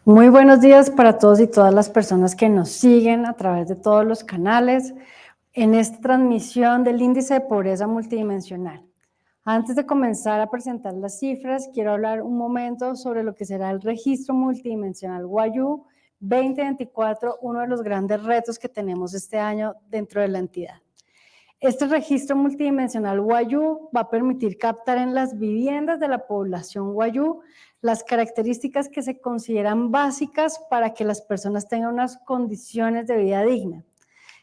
Muy buenos días para todos y todas las personas que nos siguen a través de todos los canales en esta transmisión del índice de pobreza multidimensional. Antes de comenzar a presentar las cifras, quiero hablar un momento sobre lo que será el registro multidimensional WAYU 2024, uno de los grandes retos que tenemos este año dentro de la entidad. Este registro multidimensional WAYU va a permitir captar en las viviendas de la población WAYU las características que se consideran básicas para que las personas tengan unas condiciones de vida digna.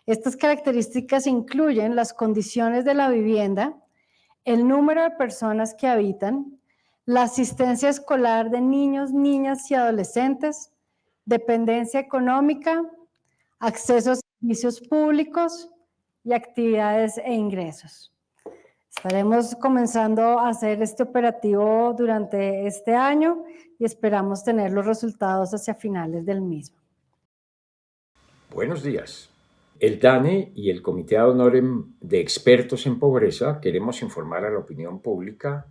Estas características incluyen las condiciones de la vivienda, el número de personas que habitan, la asistencia escolar de niños, niñas y adolescentes, dependencia económica, acceso a servicios públicos y actividades e ingresos. Estaremos comenzando a hacer este operativo durante este año y esperamos tener los resultados hacia finales del mismo. Buenos días. El DANE y el Comité ad honorem de expertos en pobreza queremos informar a la opinión pública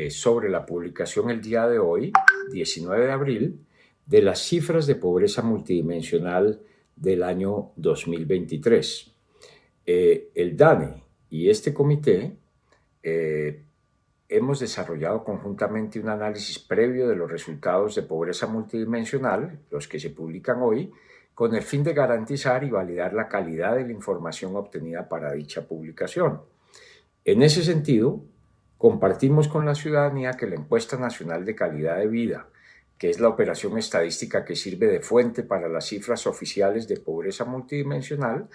sobre la publicación el día de hoy, 19 de abril, de las cifras de pobreza multidimensional del año 2023. El DANE y este comité hemos desarrollado conjuntamente un análisis previo de los resultados de pobreza multidimensional, los que se publican hoy, con el fin de garantizar y validar la calidad de la información obtenida para dicha publicación. En ese sentido, compartimos con la ciudadanía que la Encuesta Nacional de Calidad de Vida, que es la operación estadística que sirve de fuente para las cifras oficiales de pobreza multidimensional,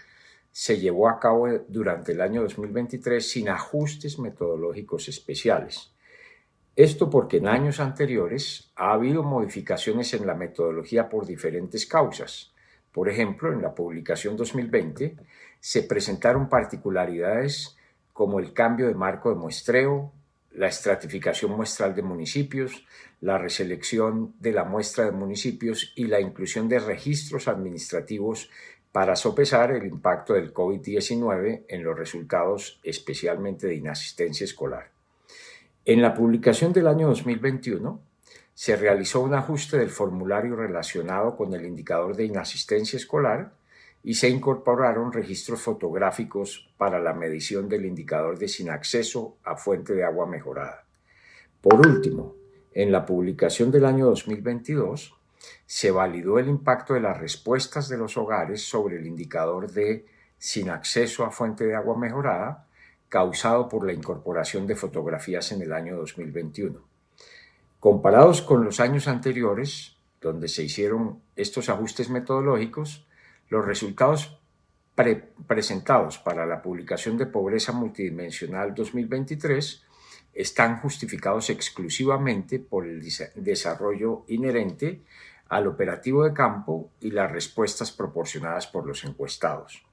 se llevó a cabo durante el año 2023 sin ajustes metodológicos especiales. Esto porque en años anteriores ha habido modificaciones en la metodología por diferentes causas. Por ejemplo, en la publicación 2020 se presentaron particularidades como el cambio de marco de muestreo, la estratificación muestral de municipios, la reselección de la muestra de municipios y la inclusión de registros administrativos para sopesar el impacto del COVID-19 en los resultados, especialmente de inasistencia escolar. En la publicación del año 2021, se realizó un ajuste del formulario relacionado con el indicador de inasistencia escolar y se incorporaron registros fotográficos para la medición del indicador de sin acceso a fuente de agua mejorada. Por último, en la publicación del año 2022, se validó el impacto de las respuestas de los hogares sobre el indicador de sin acceso a fuente de agua mejorada, causado por la incorporación de fotografías en el año 2021. Comparados con los años anteriores, donde se hicieron estos ajustes metodológicos, los resultados presentados para la publicación de Pobreza Multidimensional 2023 están justificados exclusivamente por el desarrollo inherente al operativo de campo y las respuestas proporcionadas por los encuestados.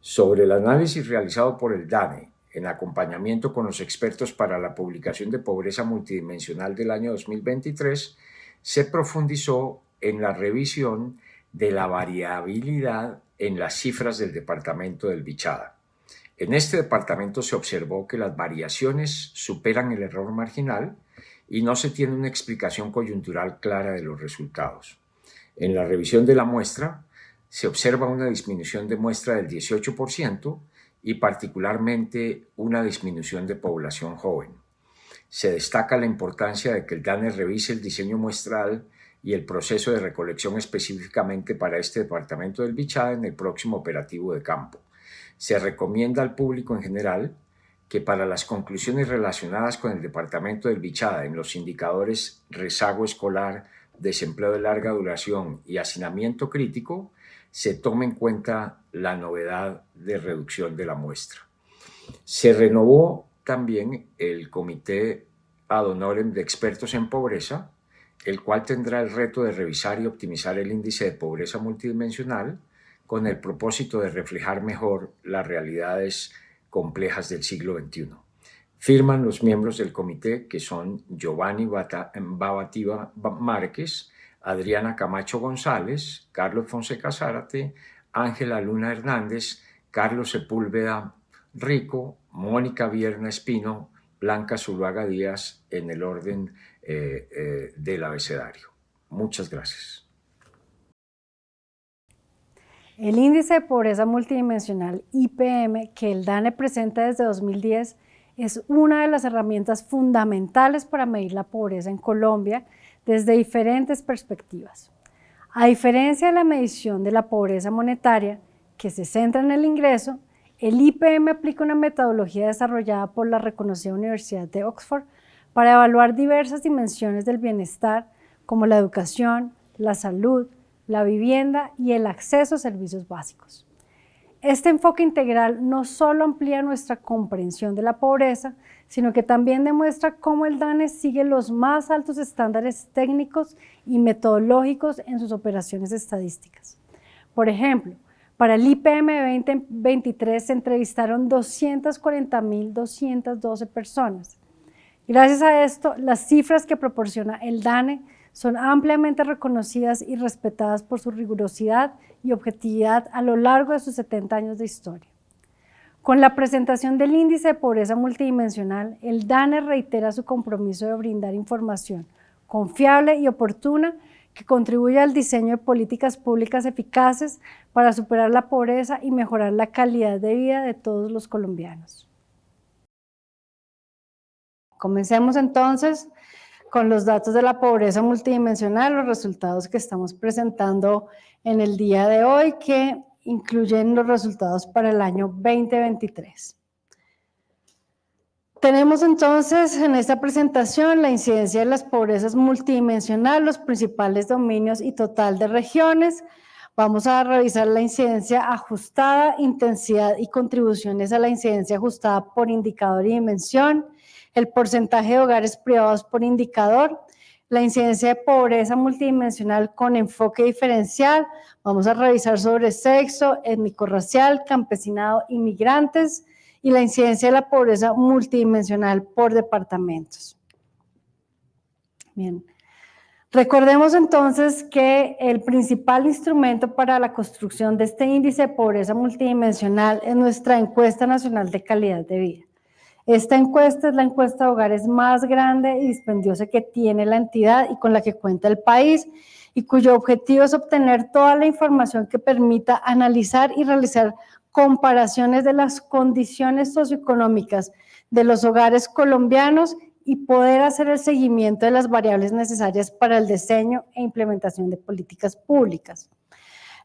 Sobre el análisis realizado por el DANE en acompañamiento con los expertos para la publicación de Pobreza Multidimensional del año 2023, se profundizó en la revisión de la variabilidad en las cifras del departamento del Bichada. En este departamento se observó que las variaciones superan el error marginal y no se tiene una explicación coyuntural clara de los resultados. En la revisión de la muestra, se observa una disminución de muestra del 18% y particularmente una disminución de población joven. Se destaca la importancia de que el DANE revise el diseño muestral y el proceso de recolección específicamente para este departamento del Bichada en el próximo operativo de campo. Se recomienda al público en general que para las conclusiones relacionadas con el departamento del Bichada en los indicadores rezago escolar, desempleo de larga duración y hacinamiento crítico, se tome en cuenta la novedad de reducción de la muestra. Se renovó también el Comité ad honorem de expertos en pobreza, el cual tendrá el reto de revisar y optimizar el índice de pobreza multidimensional con el propósito de reflejar mejor las realidades complejas del siglo XXI. Firman los miembros del comité, que son Giovanni Babativa Márquez, Adriana Camacho González, Carlos Fonseca Zárate, Ángela Luna Hernández, Carlos Sepúlveda Rico, Mónica Vierna Espino, Blanca Zuluaga Díaz, en el orden del abecedario. Muchas gracias. El índice de pobreza multidimensional IPM que el DANE presenta desde 2010 es una de las herramientas fundamentales para medir la pobreza en Colombia desde diferentes perspectivas. A diferencia de la medición de la pobreza monetaria, que se centra en el ingreso, el IPM aplica una metodología desarrollada por la reconocida Universidad de Oxford para evaluar diversas dimensiones del bienestar, como la educación, la salud, la vivienda y el acceso a servicios básicos. Este enfoque integral no solo amplía nuestra comprensión de la pobreza, sino que también demuestra cómo el DANE sigue los más altos estándares técnicos y metodológicos en sus operaciones estadísticas. Por ejemplo, para el IPM 2023 se entrevistaron 240.212 personas. Gracias a esto, las cifras que proporciona el DANE son ampliamente reconocidas y respetadas por su rigurosidad y objetividad a lo largo de sus 70 años de historia. Con la presentación del índice de pobreza multidimensional, el DANE reitera su compromiso de brindar información confiable y oportuna que contribuya al diseño de políticas públicas eficaces para superar la pobreza y mejorar la calidad de vida de todos los colombianos. Comencemos entonces con los datos de la pobreza multidimensional, los resultados que estamos presentando en el día de hoy, que incluyen los resultados para el año 2023. Tenemos entonces en esta presentación la incidencia de las pobrezas multidimensional, los principales dominios y total de regiones. Vamos a revisar la incidencia ajustada, intensidad y contribuciones a la incidencia ajustada por indicador y dimensión, el porcentaje de hogares privados por indicador, la incidencia de pobreza multidimensional con enfoque diferencial. Vamos a revisar sobre sexo, étnico-racial, campesinado y migrantes, y la incidencia de la pobreza multidimensional por departamentos. Bien. Recordemos entonces que el principal instrumento para la construcción de este índice de pobreza multidimensional es nuestra encuesta nacional de calidad de vida. Esta encuesta es la encuesta de hogares más grande y dispendiosa que tiene la entidad y con la que cuenta el país, y cuyo objetivo es obtener toda la información que permita analizar y realizar comparaciones de las condiciones socioeconómicas de los hogares colombianos y poder hacer el seguimiento de las variables necesarias para el diseño e implementación de políticas públicas.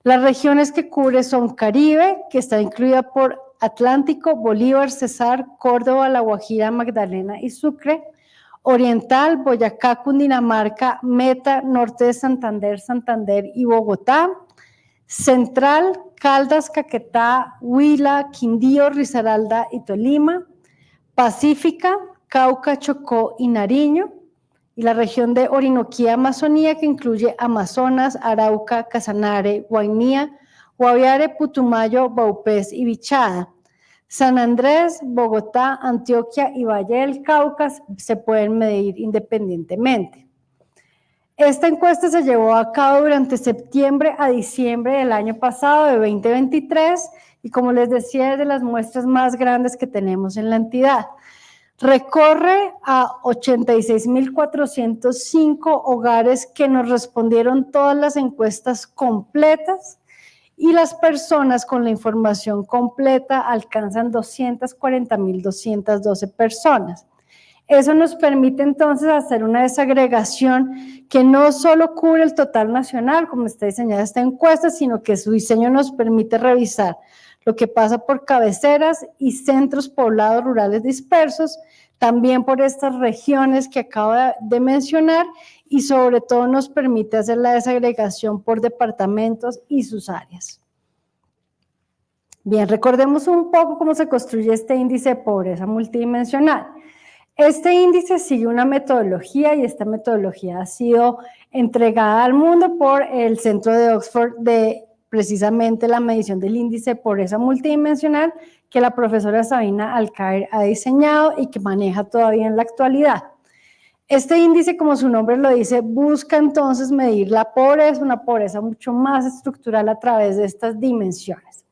Las regiones que cubre son Caribe, que está incluida por Atlántico, Bolívar, Cesar, Córdoba, La Guajira, Magdalena y Sucre; Oriental, Boyacá, Cundinamarca, Meta, Norte de Santander, Santander y Bogotá; Central, Caldas, Caquetá, Huila, Quindío, Risaralda y Tolima; Pacífica, Cauca, Chocó y Nariño; y la región de Orinoquía, Amazonía, que incluye Amazonas, Arauca, Casanare, Guainía, Guaviare, Putumayo, Vaupés y Bichada. San Andrés, Bogotá, Antioquia y Valle del Cauca se pueden medir independientemente. Esta encuesta se llevó a cabo durante septiembre a diciembre del año pasado, de 2023, y como les decía, es de las muestras más grandes que tenemos en la entidad. Recorre a 86.405 hogares que nos respondieron todas las encuestas completas, y las personas con la información completa alcanzan 240.212 personas. Eso nos permite entonces hacer una desagregación que no solo cubre el total nacional, como está diseñada esta encuesta, sino que su diseño nos permite revisar lo que pasa por cabeceras y centros poblados rurales dispersos, también por estas regiones que acabo de mencionar, y sobre todo nos permite hacer la desagregación por departamentos y sus áreas. Bien, recordemos un poco cómo se construye este índice de pobreza multidimensional. Este índice sigue una metodología, y esta metodología ha sido entregada al mundo por el Centro de Oxford de precisamente la medición del índice de pobreza multidimensional, que la profesora Sabina Alcaer ha diseñado y que maneja todavía en la actualidad. Este índice, como su nombre lo dice, busca entonces medir la pobreza, una pobreza mucho más estructural a través de estas dimensiones.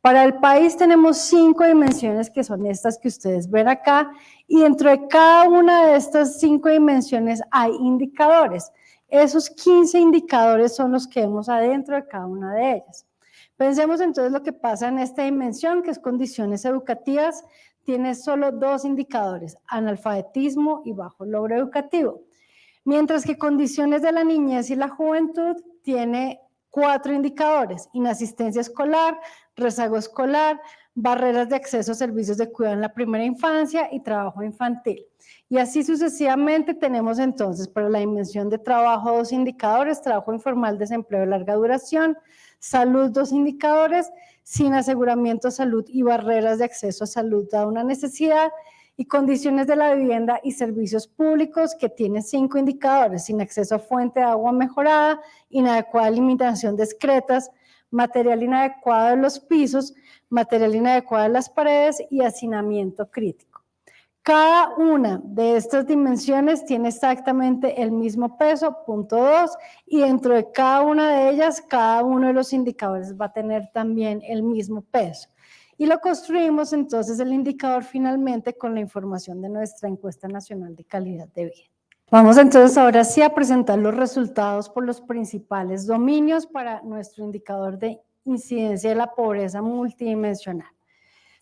Para el país tenemos 5 dimensiones que son estas que ustedes ven acá y dentro de cada una de estas 5 dimensiones hay indicadores. Esos 15 indicadores son los que vemos adentro de cada una de ellas. Pensemos entonces lo que pasa en esta dimensión, que es condiciones educativas, tiene solo 2 indicadores, analfabetismo y bajo logro educativo. Mientras que condiciones de la niñez y la juventud tiene 4 indicadores, inasistencia escolar, rezago escolar, barreras de acceso a servicios de cuidado en la primera infancia y trabajo infantil. Y así sucesivamente tenemos entonces para la dimensión de trabajo 2 indicadores, trabajo informal, desempleo de larga duración, salud 2 indicadores, sin aseguramiento, salud y barreras de acceso a salud da una necesidad, y condiciones de la vivienda y servicios públicos que tiene 5 indicadores, sin acceso a fuente de agua mejorada, inadecuada eliminación de excretas, material inadecuado de los pisos, material inadecuado de las paredes y hacinamiento crítico. Cada una de estas dimensiones tiene exactamente el mismo peso, punto 2, y dentro de cada una de ellas, cada uno de los indicadores va a tener también el mismo peso. Y lo construimos entonces el indicador finalmente con la información de nuestra encuesta nacional de calidad de vida. Vamos entonces ahora sí a presentar los resultados por los principales dominios para nuestro indicador de incidencia de la pobreza multidimensional.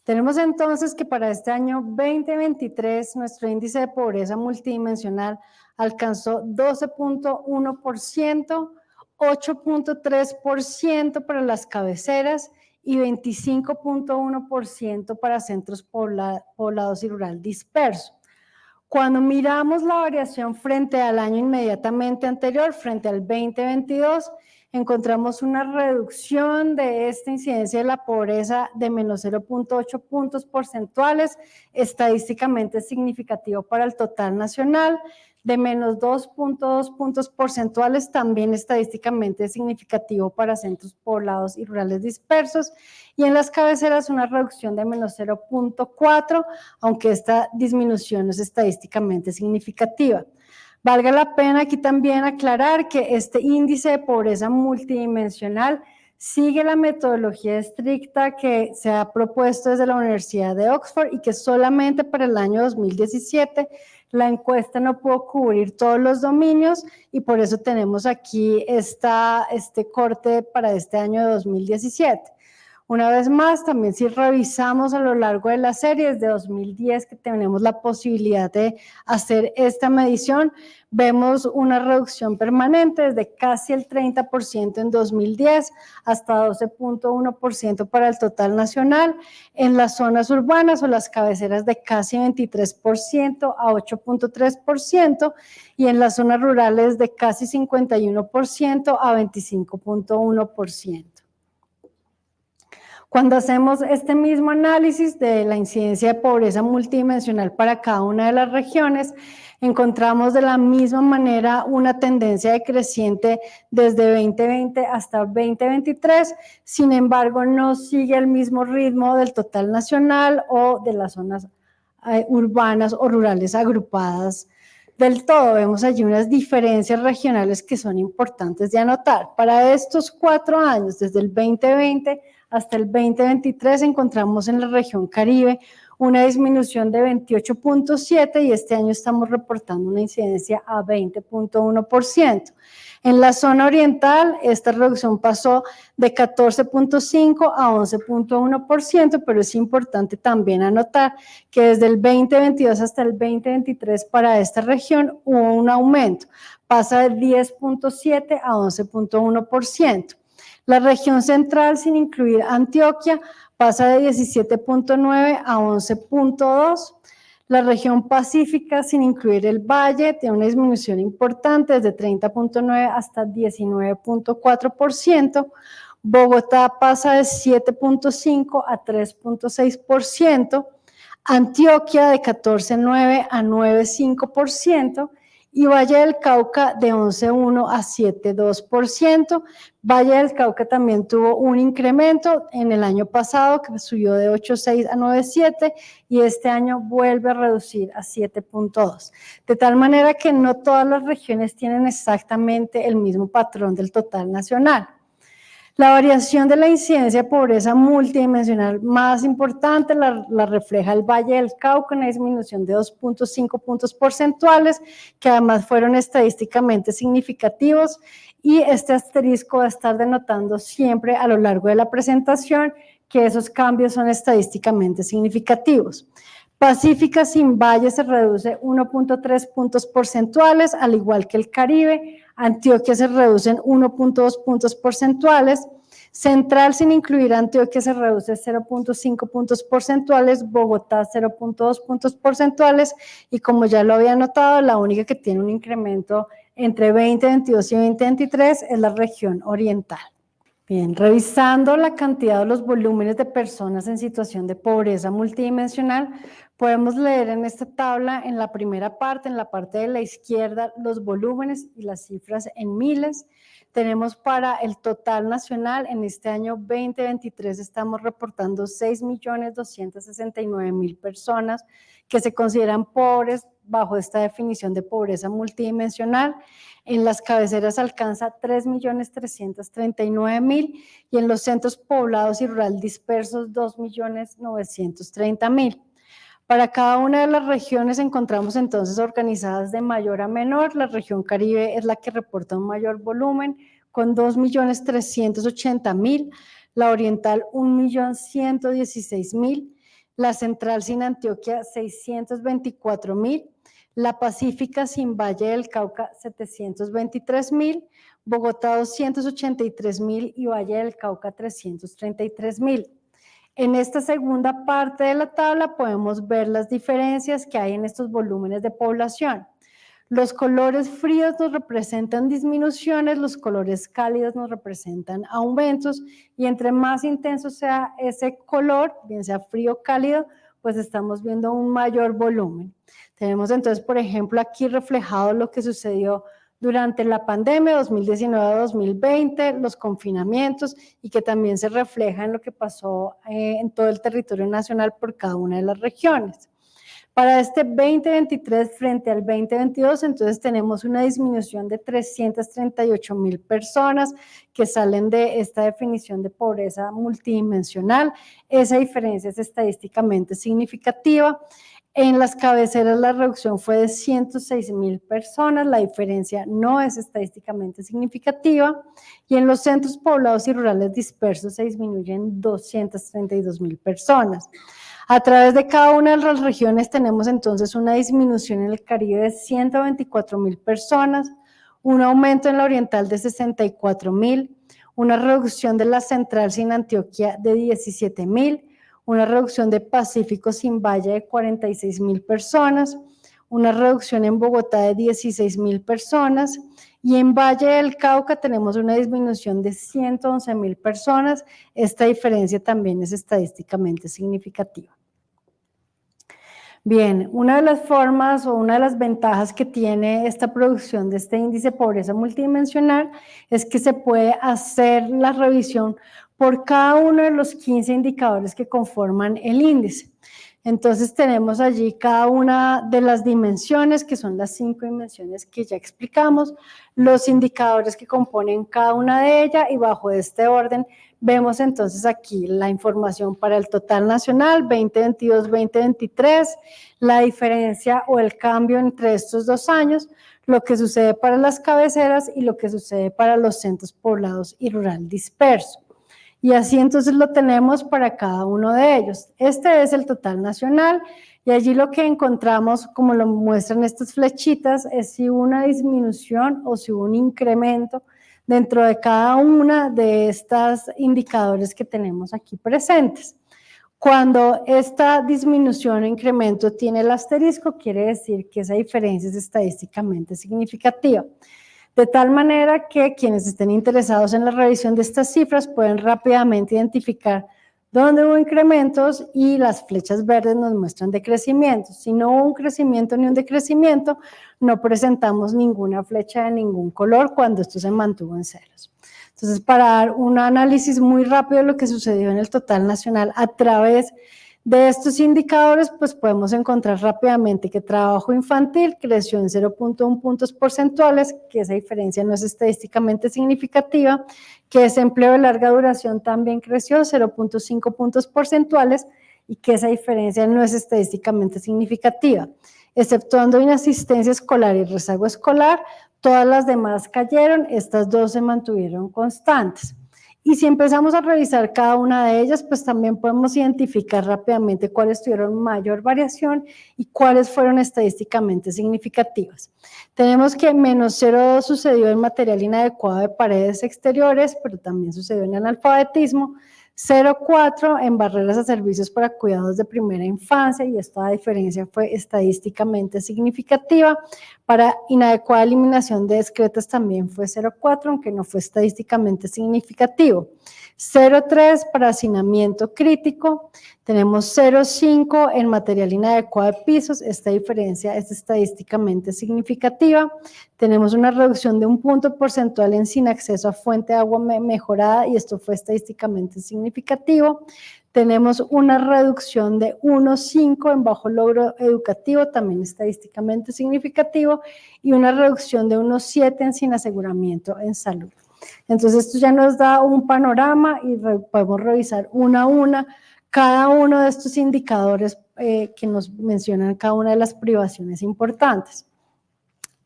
Tenemos entonces que para este año 2023 nuestro índice de pobreza multidimensional alcanzó 12.1%, 8.3% para las cabeceras y 25.1% para centros poblados y rural disperso. Cuando miramos la variación frente al año inmediatamente anterior, frente al 2022, encontramos una reducción de esta incidencia de la pobreza de menos 0.8 puntos porcentuales, estadísticamente significativo para el total nacional, de menos 2.2 puntos porcentuales, también estadísticamente significativo para centros poblados y rurales dispersos, y en las cabeceras una reducción de menos 0.4, aunque esta disminución es estadísticamente significativa. Valga la pena aquí también aclarar que este índice de pobreza multidimensional sigue la metodología estricta que se ha propuesto desde la Universidad de Oxford y que solamente para el año 2017 la encuesta no pudo cubrir todos los dominios y por eso tenemos aquí este corte para este año 2017. Una vez más, también si revisamos a lo largo de la serie, desde 2010 que tenemos la posibilidad de hacer esta medición, vemos una reducción permanente desde casi el 30% en 2010 hasta 12.1% para el total nacional, en las zonas urbanas o las cabeceras de casi 23% a 8.3% y en las zonas rurales de casi 51% a 25.1%. Cuando hacemos este mismo análisis de la incidencia de pobreza multidimensional para cada una de las regiones, encontramos de la misma manera una tendencia decreciente desde 2020 hasta 2023, sin embargo no sigue el mismo ritmo del total nacional o de las zonas urbanas o rurales agrupadas del todo. Vemos allí unas diferencias regionales que son importantes de anotar. Para estos 4 años, desde el 2020 hasta el 2023, encontramos en la región Caribe una disminución de 28.7 y este año estamos reportando una incidencia a 20.1%. En la zona oriental, esta reducción pasó de 14.5 a 11.1%, pero es importante también anotar que desde el 2022 hasta el 2023 para esta región hubo un aumento, pasa de 10.7 a 11.1%. La región central, sin incluir Antioquia, pasa de 17.9 a 11.2. La región pacífica, sin incluir el valle, tiene una disminución importante desde 30.9 hasta 19.4%. Bogotá pasa de 7.5 a 3.6%. Antioquia de 14.9 a 9.5%. Y Valle del Cauca de 11.1 a 7.2%. Valle del Cauca también tuvo un incremento en el año pasado que subió de 8.6 a 9.7 y este año vuelve a reducir a 7.2. De tal manera que no todas las regiones tienen exactamente el mismo patrón del total nacional. La variación de la incidencia de pobreza multidimensional más importante la refleja el Valle del Cauca, una disminución de 2.5 puntos porcentuales, que además fueron estadísticamente significativos, y este asterisco va a estar denotando siempre a lo largo de la presentación que esos cambios son estadísticamente significativos. Pacífica sin Valle se reduce 1.3 puntos porcentuales, al igual que el Caribe. Antioquia se reduce en 1.2 puntos porcentuales. Central sin incluir Antioquia se reduce 0.5 puntos porcentuales, Bogotá 0.2 puntos porcentuales y como ya lo había notado, la única que tiene un incremento entre 2022 y 2023 es la región oriental. Bien, revisando la cantidad de los volúmenes de personas en situación de pobreza multidimensional, podemos leer en esta tabla, en la primera parte, en la parte de la izquierda, los volúmenes y las cifras en miles. Tenemos para el total nacional, en este año 2023 estamos reportando 6.269.000 personas que se consideran pobres bajo esta definición de pobreza multidimensional. En las cabeceras alcanza 3.339.000 y en los centros poblados y rural dispersos 2.930.000. Para cada una de las regiones encontramos entonces organizadas de mayor a menor. La región Caribe es la que reporta un mayor volumen con 2.380.000, la oriental 1.116.000, la central sin Antioquia 624.000, la Pacífica sin Valle del Cauca 723.000, Bogotá 283.000 y Valle del Cauca 333.000. En esta segunda parte de la tabla podemos ver las diferencias que hay en estos volúmenes de población. Los colores fríos nos representan disminuciones, los colores cálidos nos representan aumentos y entre más intenso sea ese color, bien sea frío o cálido, pues estamos viendo un mayor volumen. Tenemos entonces, por ejemplo, aquí reflejado lo que sucedió durante la pandemia 2019-2020, los confinamientos y que también se refleja en lo que pasó en todo el territorio nacional por cada una de las regiones. Para este 2023 frente al 2022, entonces tenemos una disminución de 338.000 personas que salen de esta definición de pobreza multidimensional. Esa diferencia es estadísticamente significativa. En las cabeceras la reducción fue de 106.000 personas, la diferencia no es estadísticamente significativa y en los centros poblados y rurales dispersos se disminuyen 232.000 personas. A través de cada una de las regiones tenemos entonces una disminución en el Caribe de 124.000 personas, un aumento en la oriental de 64.000, una reducción de la central sin Antioquia de 17.000, una reducción de Pacífico sin Valle de 46.000 personas, una reducción en Bogotá de 16.000 personas y en Valle del Cauca tenemos una disminución de 111.000 personas. Esta diferencia también es estadísticamente significativa. Bien, una de las formas o una de las ventajas que tiene esta producción de este índice de pobreza multidimensional es que se puede hacer la revisión por cada uno de los 15 indicadores que conforman el índice. Entonces tenemos allí cada una de las dimensiones, que son las 5 dimensiones que ya explicamos, los indicadores que componen cada una de ellas y bajo este orden vemos entonces aquí la información para el total nacional 2022-2023, la diferencia o el cambio entre estos 2 años, lo que sucede para las cabeceras y lo que sucede para los centros poblados y rural disperso. Y así entonces lo tenemos para cada uno de ellos. Este es el total nacional y allí lo que encontramos, como lo muestran estas flechitas, es si hubo una disminución o si hubo un incremento dentro de cada una de estos indicadores que tenemos aquí presentes. Cuando esta disminución o incremento tiene el asterisco, quiere decir que esa diferencia es estadísticamente significativa. De tal manera que quienes estén interesados en la revisión de estas cifras pueden rápidamente identificar dónde hubo incrementos y las flechas verdes nos muestran decrecimientos. Si no hubo un crecimiento ni un decrecimiento, no presentamos ninguna flecha de ningún color cuando esto se mantuvo en ceros. Entonces, para dar un análisis muy rápido de lo que sucedió en el total nacional a través De estos indicadores, pues podemos encontrar rápidamente que trabajo infantil creció en 0.1 puntos porcentuales, que esa diferencia no es estadísticamente significativa, que desempleo de larga duración también creció 0.5 puntos porcentuales y que esa diferencia no es estadísticamente significativa. Exceptuando inasistencia escolar y rezago escolar, todas las demás cayeron, estas dos se mantuvieron constantes. Y si empezamos a revisar cada una de ellas, pues también podemos identificar rápidamente cuáles tuvieron mayor variación y cuáles fueron estadísticamente significativas. Tenemos que -0.2 sucedió en material inadecuado de paredes exteriores, pero también sucedió en analfabetismo, 0.4 en barreras a servicios para cuidados de primera infancia, y esta diferencia fue estadísticamente significativa. Para inadecuada eliminación de excretas también fue 0.4, aunque no fue estadísticamente significativo. 0.3 para hacinamiento crítico, tenemos 0.5 en material inadecuado de pisos, esta diferencia es estadísticamente significativa. Tenemos una reducción de 1 punto porcentual en sin acceso a fuente de agua mejorada, y esto fue estadísticamente significativo. Tenemos una reducción de 1.5 en bajo logro educativo, también estadísticamente significativo, y una reducción de 1.7 en sin aseguramiento en salud. Entonces esto ya nos da un panorama y podemos revisar una a una cada uno de estos indicadores que nos mencionan cada una de las privaciones importantes.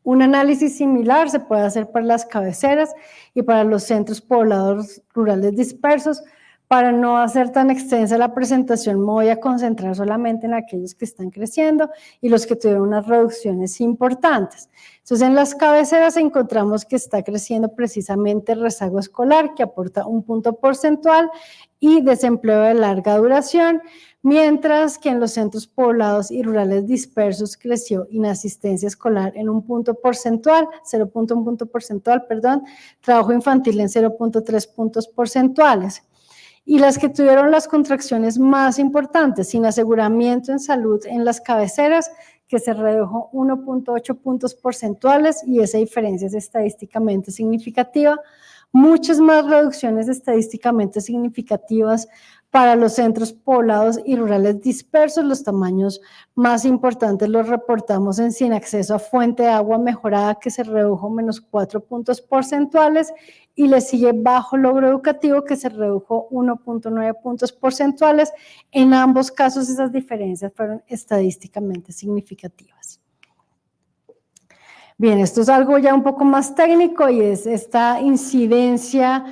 Un análisis similar se puede hacer para las cabeceras y para los centros poblados rurales dispersos. Para no hacer tan extensa la presentación, me voy a concentrar solamente en aquellos que están creciendo y los que tuvieron unas reducciones importantes. Entonces, en las cabeceras encontramos que está creciendo precisamente el rezago escolar, que aporta 1 punto porcentual, y desempleo de larga duración, mientras que en los centros poblados y rurales dispersos creció inasistencia escolar en 1 punto porcentual, 0.1 punto porcentual, perdón, trabajo infantil en 0.3 puntos porcentuales. Y las que tuvieron las contracciones más importantes, sin aseguramiento en salud en las cabeceras, que se redujo 1.8 puntos porcentuales, y esa diferencia es estadísticamente significativa. Muchas más reducciones estadísticamente significativas para los centros poblados y rurales dispersos. Los tamaños más importantes los reportamos en sin acceso a fuente de agua mejorada, que se redujo -4 puntos porcentuales, y le sigue bajo logro educativo, que se redujo 1.9 puntos porcentuales. En ambos casos esas diferencias fueron estadísticamente significativas. Bien, esto es algo ya un poco más técnico, y es esta incidencia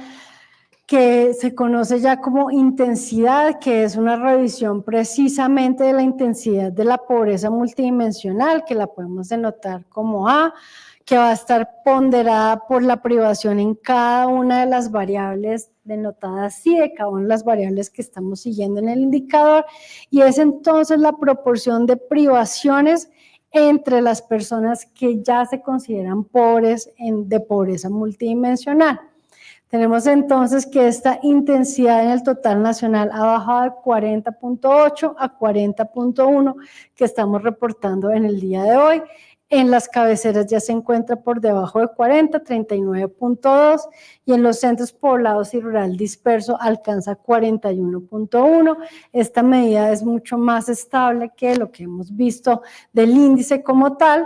que se conoce ya como intensidad, que es una revisión precisamente de la intensidad de la pobreza multidimensional, que la podemos denotar como A, que va a estar ponderada por la privación en cada una de las variables denotadas así, de cada una de las variables que estamos siguiendo en el indicador, y es entonces la proporción de privaciones entre las personas que ya se consideran pobres de pobreza multidimensional. Tenemos entonces que esta intensidad en el total nacional ha bajado de 40.8 a 40.1, que estamos reportando en el día de hoy. En las cabeceras ya se encuentra por debajo de 40, 39.2, y en los centros poblados y rural disperso alcanza 41.1. Esta medida es mucho más estable que lo que hemos visto del índice como tal.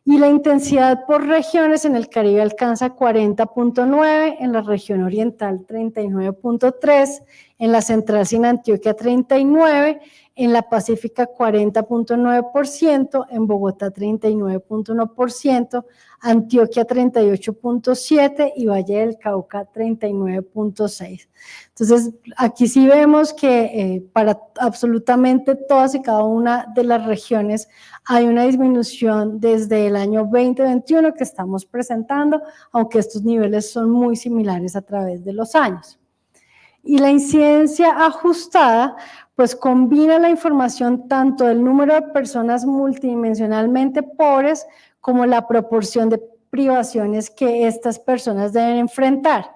Y la intensidad por regiones: en el Caribe alcanza 40.9, en la región oriental 39.3, en la central sin Antioquia 39, en la Pacífica 40.9%, en Bogotá 39.1%, Antioquia 38.7% y Valle del Cauca 39.6%. Entonces, aquí sí vemos que para absolutamente todas y cada una de las regiones hay una disminución desde el año 2021 que estamos presentando, aunque estos niveles son muy similares a través de los años. Y la incidencia ajustada pues combina la información tanto del número de personas multidimensionalmente pobres como la proporción de privaciones que estas personas deben enfrentar,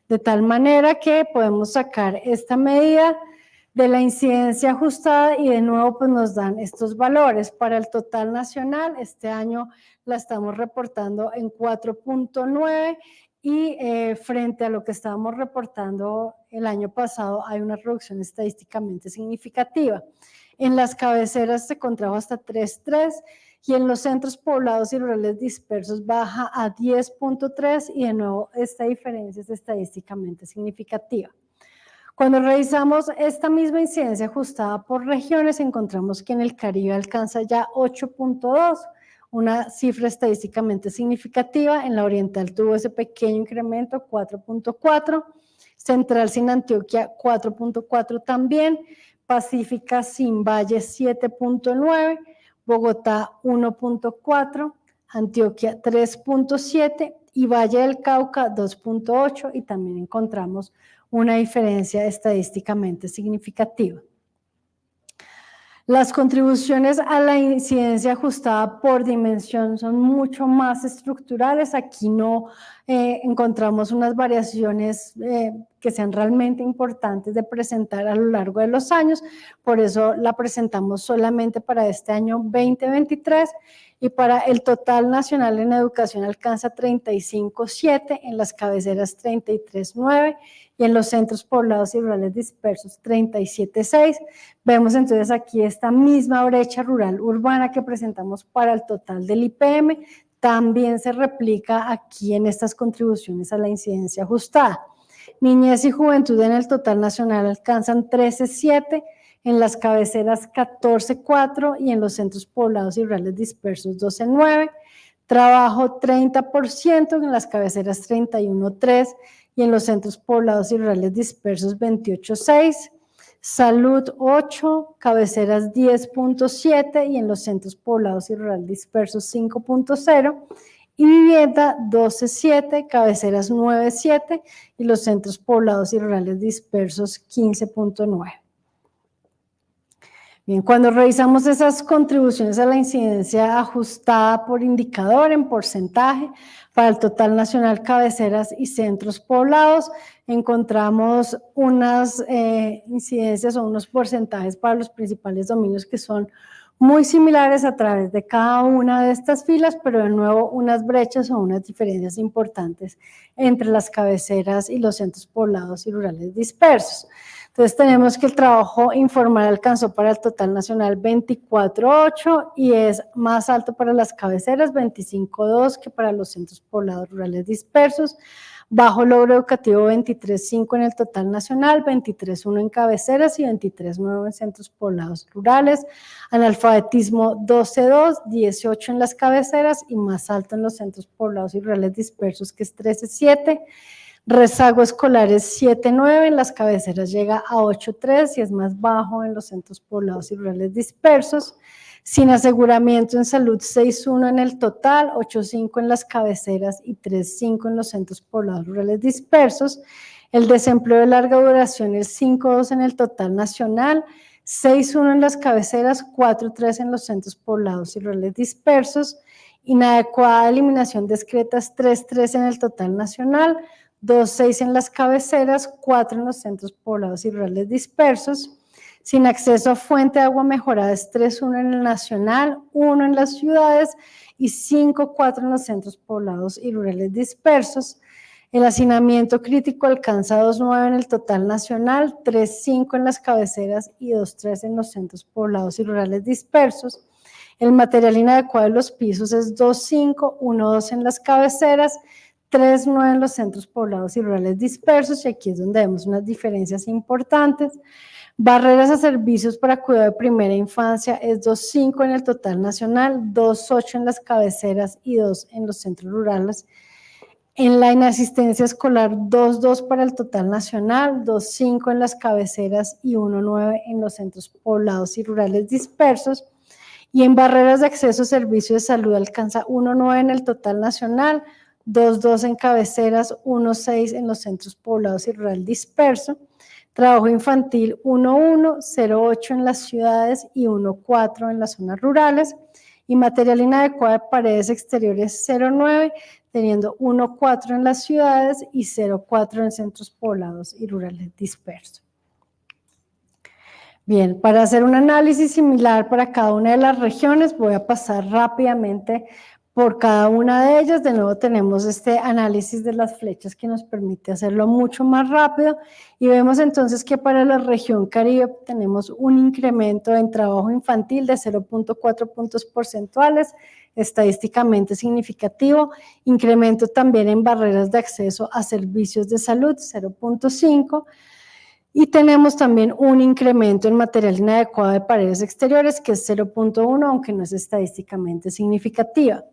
de tal manera que podemos sacar esta medida de la incidencia ajustada, y de nuevo pues nos dan estos valores. Para el total nacional, este año la estamos reportando en 4.9, y frente a lo que estábamos reportando el año pasado hay una reducción estadísticamente significativa. En las cabeceras se contrajo hasta 3.3 y en los centros poblados y rurales dispersos baja a 10.3 y de nuevo esta diferencia es estadísticamente significativa. Cuando revisamos esta misma incidencia ajustada por regiones, encontramos que en el Caribe alcanza ya 8.2, una cifra estadísticamente significativa. En la oriental tuvo ese pequeño incremento, 4.4, central sin Antioquia 4.4 también, Pacífica sin Valle 7.9, Bogotá 1.4, Antioquia 3.7 y Valle del Cauca 2.8 y también encontramos una diferencia estadísticamente significativa. Las contribuciones a la incidencia ajustada por dimensión son mucho más estructurales. Aquí no encontramos unas variaciones que sean realmente importantes de presentar a lo largo de los años, por eso la presentamos solamente para este año 2023 y para el total nacional en educación alcanza 35.7, en las cabeceras 33.9 y en los centros poblados y rurales dispersos 37.6. Vemos entonces aquí esta misma brecha rural urbana que presentamos para el total del IPM, también se replica aquí en estas contribuciones a la incidencia ajustada. Niñez y juventud en el total nacional alcanzan 13.7, en las cabeceras 14.4 y en los centros poblados y rurales dispersos 12.9. Trabajo 30%, en las cabeceras 31.3 y en los centros poblados y rurales dispersos 28.6. Salud 8, cabeceras 10.7 y en los centros poblados y rurales dispersos 5.0. Y vivienda 12.7, cabeceras 9.7 y los centros poblados y rurales dispersos 15.9. Bien, cuando revisamos esas contribuciones a la incidencia ajustada por indicador en porcentaje para el total nacional cabeceras y centros poblados, encontramos unas incidencias o unos porcentajes para los principales dominios que son muy similares a través de cada una de estas filas, pero de nuevo unas brechas o unas diferencias importantes entre las cabeceras y los centros poblados y rurales dispersos. Entonces tenemos que el trabajo informal alcanzó para el total nacional 24.8 y es más alto para las cabeceras, 25.2 que para los centros poblados rurales dispersos. Bajo logro educativo 23.5 en el total nacional, 23.1 en cabeceras y 23.9 en centros poblados rurales. Analfabetismo 12.2, 18 en las cabeceras y más alto en los centros poblados y rurales dispersos que es 13.7. Rezago escolar es 7.9, en las cabeceras llega a 8.3 y es más bajo en los centros poblados y rurales dispersos. Sin aseguramiento en salud 6.1 en el total, 8.5 en las cabeceras y 3.5 en los centros poblados rurales dispersos. El desempleo de larga duración es 5.2 en el total nacional, 6.1 en las cabeceras, 4.3 en los centros poblados y rurales dispersos. Inadecuada eliminación discreta es 3.3 en el total nacional, 2.6 en las cabeceras, 4 en los centros poblados y rurales dispersos. Sin acceso a fuente de agua mejorada es 3.1 en el nacional, 1 en las ciudades y 5.4 en los centros poblados y rurales dispersos. El hacinamiento crítico alcanza 2.9 en el total nacional, 3.5 en las cabeceras y 2.3 en los centros poblados y rurales dispersos. El material inadecuado de los pisos es 2.5, 1.2 en las cabeceras, 3.9 en los centros poblados y rurales dispersos, y aquí es donde vemos unas diferencias importantes. Barreras a servicios para cuidado de primera infancia es 2.5 en el total nacional, 2.8 en las cabeceras y 2 en los centros rurales. En la inasistencia escolar, 2.2 para el total nacional, 2.5 en las cabeceras y 1.9 en los centros poblados y rurales dispersos. Y en barreras de acceso a servicios de salud alcanza 1.9 en el total nacional, 2.2 en cabeceras, 1.6 en los centros poblados y rural disperso. Trabajo infantil 1.1, 0.8 en las ciudades y 1.4 en las zonas rurales. Y material inadecuado de paredes exteriores 0.9, teniendo 1.4 en las ciudades y 0.4 en centros poblados y rurales dispersos. Bien, para hacer un análisis similar para cada una de las regiones, voy a pasar rápidamente por cada una de ellas. De nuevo tenemos este análisis de las flechas que nos permite hacerlo mucho más rápido y vemos entonces que para la región Caribe tenemos un incremento en trabajo infantil de 0.4 puntos porcentuales, estadísticamente significativo, incremento también en barreras de acceso a servicios de salud, 0.5, y tenemos también un incremento en material inadecuado de paredes exteriores, que es 0.1, aunque no es estadísticamente significativa.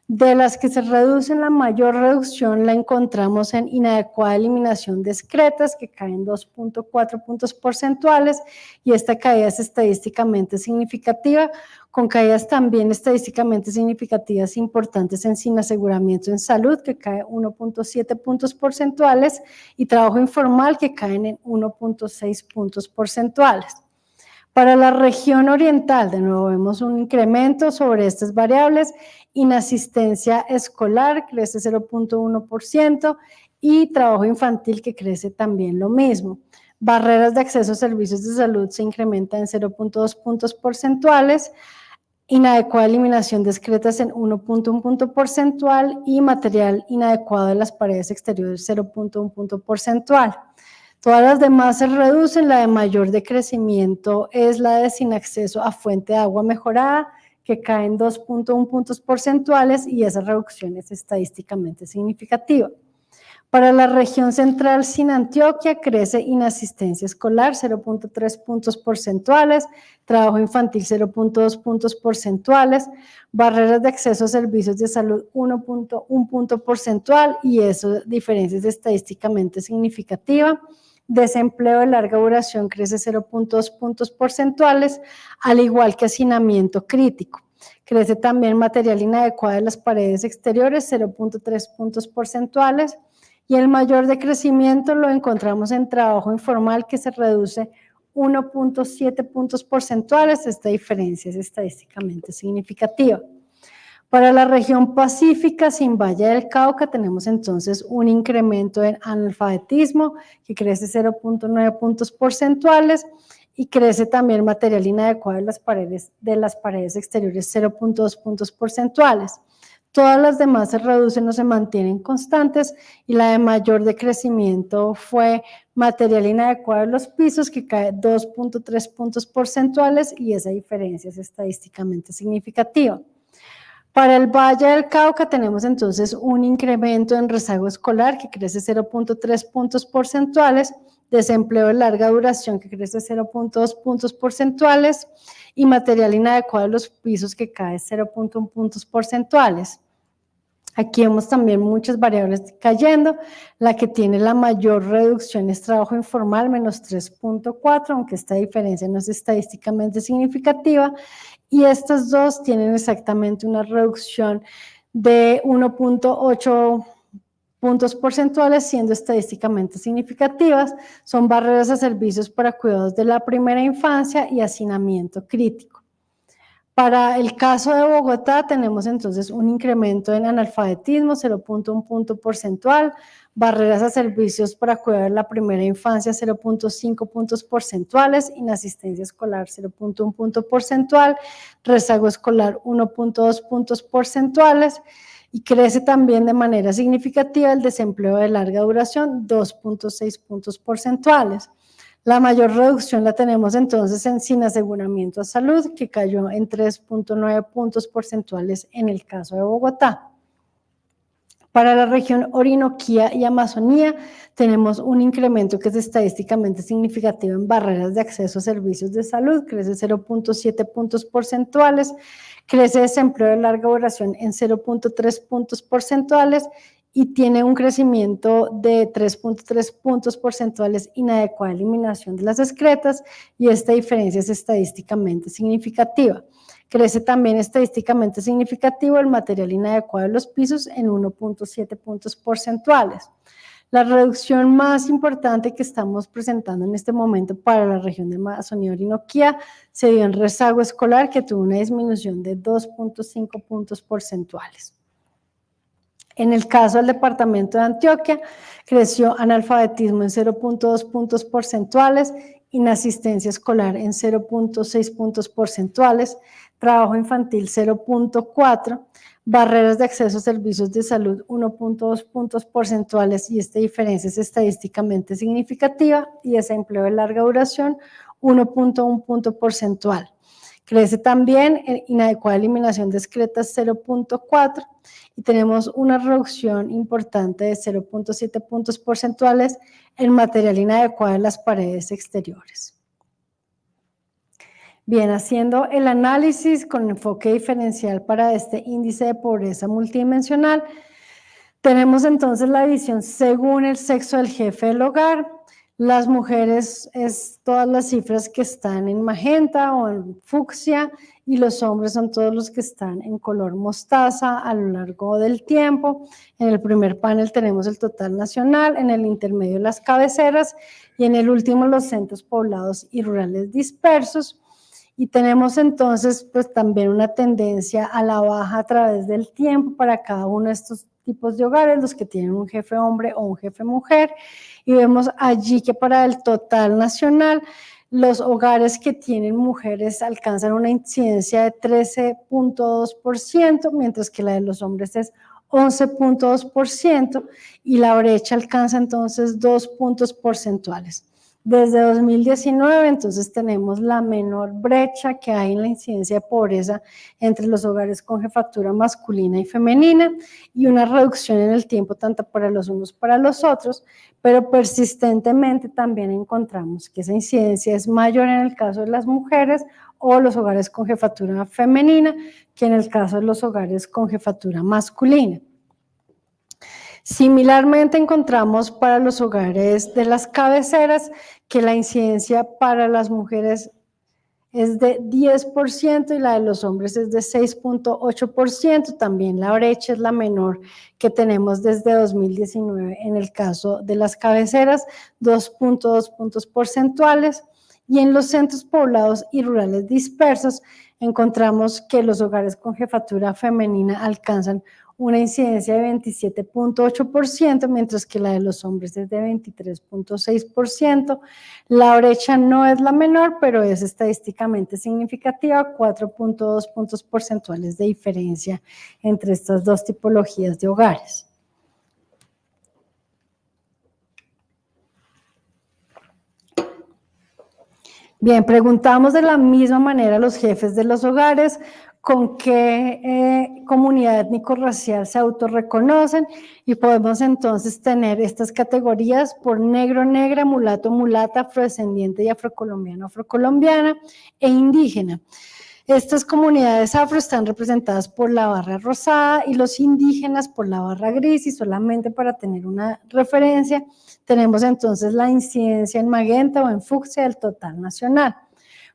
De las que se reducen, la mayor reducción la encontramos en inadecuada eliminación de excretas, que caen 2.4 puntos porcentuales, y esta caída es estadísticamente significativa, con caídas también estadísticamente significativas importantes en sin aseguramiento en salud, que cae 1.7 puntos porcentuales, y trabajo informal, que caen en 1.6 puntos porcentuales. Para la región oriental, de nuevo vemos un incremento sobre estas variables. Inasistencia escolar crece 0.1% y trabajo infantil, que crece también lo mismo. Barreras de acceso a servicios de salud se incrementan en 0.2 puntos porcentuales. Inadecuada eliminación de excretas en 1.1 punto porcentual y material inadecuado de las paredes exteriores 0.1 punto porcentual. Todas las demás se reducen. La de mayor decrecimiento es la de sin acceso a fuente de agua mejorada, que cae en 2.1 puntos porcentuales, y esa reducción es estadísticamente significativa. Para la región central sin Antioquia crece inasistencia escolar 0.3 puntos porcentuales, trabajo infantil 0.2 puntos porcentuales, barreras de acceso a servicios de salud 1.1 punto porcentual, y eso diferencia es estadísticamente significativa. Desempleo de larga duración crece 0.2 puntos porcentuales, al igual que hacinamiento crítico. Crece también material inadecuado de las paredes exteriores 0.3 puntos porcentuales, y el mayor decrecimiento lo encontramos en trabajo informal, que se reduce 1.7 puntos porcentuales. Esta diferencia es estadísticamente significativa. Para la región pacífica sin Valle del Cauca tenemos entonces un incremento en analfabetismo, que crece 0.9 puntos porcentuales, y crece también material inadecuado de las paredes exteriores 0.2 puntos porcentuales. Todas las demás se reducen o se mantienen constantes, y la de mayor decrecimiento fue material inadecuado de los pisos, que cae 2.3 puntos porcentuales, y esa diferencia es estadísticamente significativa. Para el Valle del Cauca tenemos entonces un incremento en rezago escolar, que crece 0.3 puntos porcentuales, desempleo de larga duración, que crece 0.2 puntos porcentuales, y material inadecuado de los pisos, que cae 0.1 puntos porcentuales. Aquí vemos también muchas variables cayendo. La que tiene la mayor reducción es trabajo informal, menos 3.4, aunque esta diferencia no es estadísticamente significativa. Y estas dos tienen exactamente una reducción de 1.8 puntos porcentuales, siendo estadísticamente significativas. Son barreras a servicios para cuidados de la primera infancia y hacinamiento crítico. Para el caso de Bogotá tenemos entonces un incremento en analfabetismo 0.1 punto porcentual, barreras a servicios para cuidar de la primera infancia 0.5 puntos porcentuales, inasistencia escolar 0.1 punto porcentual, rezago escolar 1.2 puntos porcentuales, y crece también de manera significativa el desempleo de larga duración 2.6 puntos porcentuales. La mayor reducción la tenemos entonces en sin aseguramiento a salud, que cayó en 3.9 puntos porcentuales en el caso de Bogotá. Para la región Orinoquía y Amazonía tenemos un incremento que es estadísticamente significativo en barreras de acceso a servicios de salud, crece 0.7 puntos porcentuales, crece desempleo de larga duración en 0.3 puntos porcentuales, y tiene un crecimiento de 3.3 puntos porcentuales inadecuada eliminación de las excretas, y esta diferencia es estadísticamente significativa. Crece también estadísticamente significativo el material inadecuado de los pisos en 1.7 puntos porcentuales. La reducción más importante que estamos presentando en este momento para la región de Amazonía y Orinoquía se dio en rezago escolar, que tuvo una disminución de 2.5 puntos porcentuales. En el caso del departamento de Antioquia, creció analfabetismo en 0.2 puntos porcentuales, inasistencia escolar en 0.6 puntos porcentuales, trabajo infantil 0.4, barreras de acceso a servicios de salud 1.2 puntos porcentuales, y esta diferencia es estadísticamente significativa, y desempleo de larga duración 1.1 punto porcentual. Crece también en inadecuada eliminación de excretas 0.4, y tenemos una reducción importante de 0.7 puntos porcentuales en material inadecuado en las paredes exteriores. Bien, haciendo el análisis con enfoque diferencial para este índice de pobreza multidimensional, tenemos entonces la división según el sexo del jefe del hogar. Las mujeres es todas las cifras que están en magenta o en fucsia, y los hombres son todos los que están en color mostaza a lo largo del tiempo. En el primer panel tenemos el total nacional, en el intermedio las cabeceras, y en el último los centros poblados y rurales dispersos. Y tenemos entonces pues también una tendencia a la baja a través del tiempo para cada uno de estos tipos de hogares, los que tienen un jefe hombre o un jefe mujer, y vemos allí que para el total nacional los hogares que tienen mujeres alcanzan una incidencia de 13.2%, mientras que la de los hombres es 11.2%, y la brecha alcanza entonces 2 puntos porcentuales. Desde 2019, entonces, tenemos la menor brecha que hay en la incidencia de pobreza entre los hogares con jefatura masculina y femenina, y una reducción en el tiempo tanto para los unos como para los otros, pero persistentemente también encontramos que esa incidencia es mayor en el caso de las mujeres o los hogares con jefatura femenina que en el caso de los hogares con jefatura masculina. Similarmente encontramos para los hogares de las cabeceras que la incidencia para las mujeres es de 10% y la de los hombres es de 6.8%. También la brecha es la menor que tenemos desde 2019 en el caso de las cabeceras, 2.2 puntos porcentuales. Y en los centros poblados y rurales dispersos encontramos que los hogares con jefatura femenina alcanzan una incidencia de 27.8%, mientras que la de los hombres es de 23.6%. La brecha no es la menor, pero es estadísticamente significativa, 4.2 puntos porcentuales de diferencia entre estas dos tipologías de hogares. Bien, preguntamos de la misma manera a los jefes de los hogares con qué comunidad étnico-racial se autorreconocen, y podemos entonces tener estas categorías por negro, negra, mulato, mulata, afrodescendiente y afrocolombiano, afrocolombiana e indígena. Estas comunidades afro están representadas por la barra rosada y los indígenas por la barra gris, y solamente para tener una referencia tenemos entonces la incidencia en magenta o en fucsia del total nacional.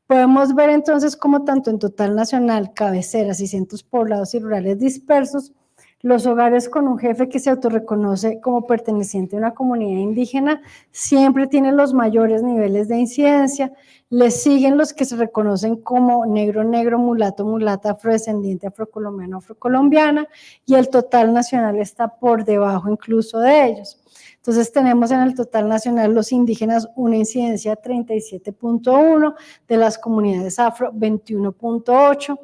Podemos ver entonces cómo tanto en total nacional, cabeceras y centros poblados y rurales dispersos, los hogares con un jefe que se autorreconoce como perteneciente a una comunidad indígena siempre tienen los mayores niveles de incidencia. Les siguen los que se reconocen como negro, negro, mulato, mulata, afrodescendiente, afrocolombiano, afrocolombiana, y el total nacional está por debajo incluso de ellos. Entonces tenemos en el total nacional los indígenas una incidencia 37.1, de las comunidades afro 21.8,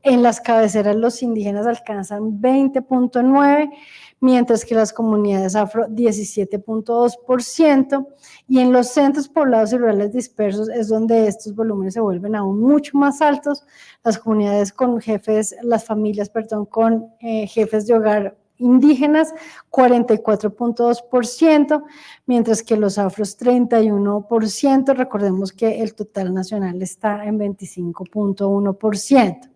en las cabeceras los indígenas alcanzan 20.9, mientras que las comunidades afro 17.2%, y en los centros poblados y rurales dispersos es donde estos volúmenes se vuelven aún mucho más altos. Las comunidades con jefes, las familias, perdón, con jefes de hogar indígenas 44.2%, mientras que los afros 31%. Recordemos que el total nacional está en 25.1%.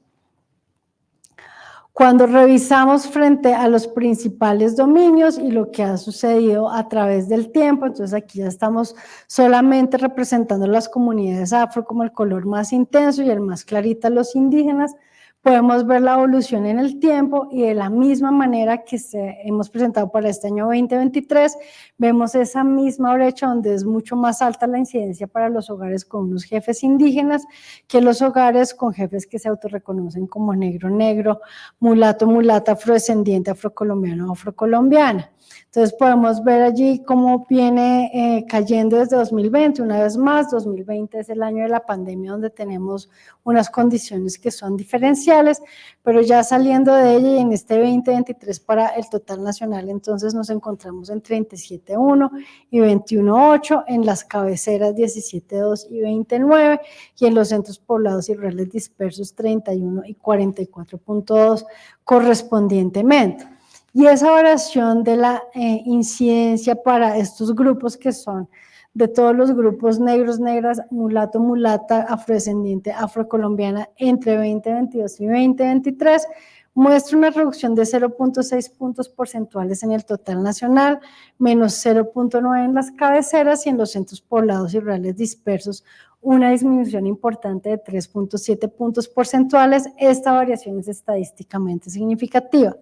Cuando revisamos frente a los principales dominios y lo que ha sucedido a través del tiempo, entonces aquí ya estamos solamente representando las comunidades afro como el color más intenso y el más clarito los indígenas, podemos ver la evolución en el tiempo, y de la misma manera que hemos presentado para este año 2023, vemos esa misma brecha donde es mucho más alta la incidencia para los hogares con unos jefes indígenas que los hogares con jefes que se autorreconocen como negro, negro, mulato, mulata, afrodescendiente, afrocolombiano, afrocolombiana. Entonces podemos ver allí cómo viene cayendo desde 2020, una vez más. 2020 es el año de la pandemia donde tenemos unas condiciones que son diferenciales, pero ya saliendo de ella y en este 2023 para el total nacional, entonces nos encontramos en 37.1 y 21.8, en las cabeceras 17.2 y 20.9, y en los centros poblados y rurales dispersos 31 y 44.2 correspondientemente. Y esa variación de la incidencia para estos grupos que son de todos los grupos negros, negras, mulato, mulata, afrodescendiente, afrocolombiana entre 2022 y 2023 muestra una reducción de 0.6 puntos porcentuales en el total nacional, menos 0.9 en las cabeceras, y en los centros poblados y rurales dispersos una disminución importante de 3.7 puntos porcentuales. Esta variación es estadísticamente significativa.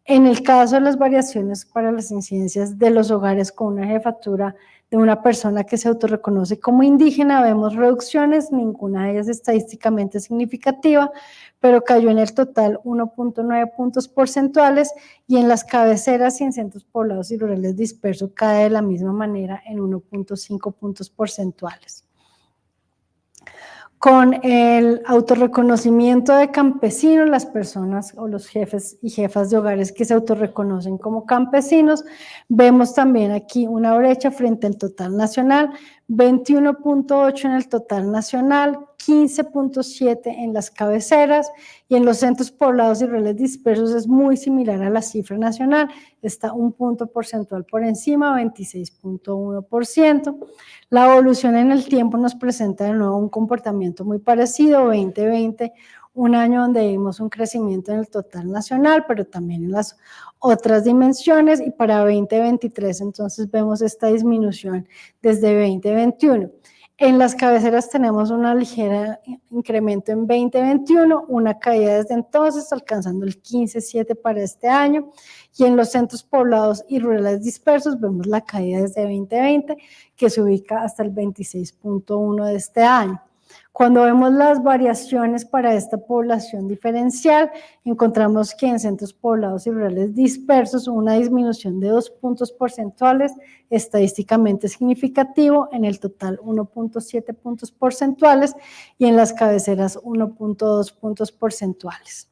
En el caso de las variaciones para las incidencias de los hogares con una jefatura de una persona que se autorreconoce como indígena, vemos reducciones, ninguna de ellas estadísticamente significativa, pero cayó en el total 1.9 puntos porcentuales, y en las cabeceras y en centros poblados y rurales dispersos cae de la misma manera en 1.5 puntos porcentuales. Con el autorreconocimiento de campesinos, las personas o los jefes y jefas de hogares que se autorreconocen como campesinos, vemos también aquí una brecha frente al total nacional, 21.8 en el total nacional, 15.7 en las cabeceras, y en los centros poblados y rurales dispersos es muy similar a la cifra nacional, está un punto porcentual por encima, 26.1%. La evolución en el tiempo nos presenta de nuevo un comportamiento muy parecido. 2020, un año donde vimos un crecimiento en el total nacional, pero también en las otras dimensiones, y para 2023 entonces vemos esta disminución desde 2021. En las cabeceras tenemos una ligera incremento en 2021, una caída desde entonces, alcanzando el 15.7 para este año, y en los centros poblados y rurales dispersos vemos la caída desde 2020, que se ubica hasta el 26.1 de este año. Cuando vemos las variaciones para esta población diferencial, encontramos que en centros poblados y rurales dispersos una disminución de 2 puntos porcentuales, estadísticamente significativo, en el total 1.7 puntos porcentuales, y en las cabeceras 1.2 puntos porcentuales.